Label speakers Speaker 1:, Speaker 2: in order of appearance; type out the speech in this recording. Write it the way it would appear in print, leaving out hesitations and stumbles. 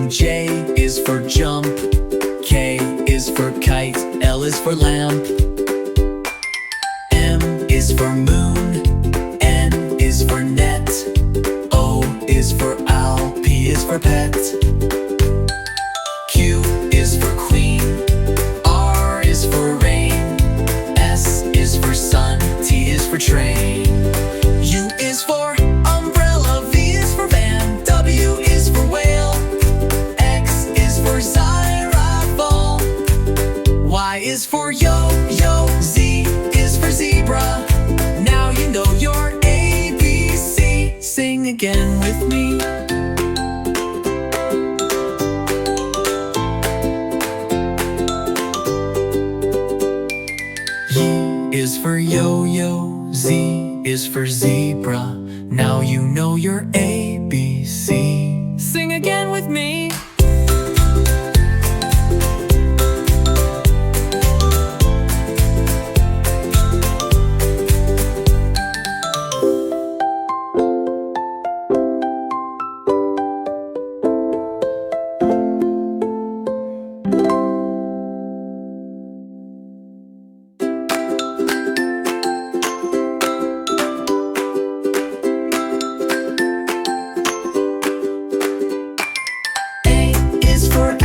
Speaker 1: J is for jump, K is for kite, L is for lamp, M is for moon, N is for net, O is for owl, P is for pet, Q is for queen, R is for rain, S is for sun, T is for train, U is for umbrella, V is for van, W is for whale, X is for xylophone, Y is for yo-yo, Z is for zebra. Now you know your ABC. Sing again with me. Y is for yo-yo, Z is for zebra. Now you know your ABC. Sing again with me. For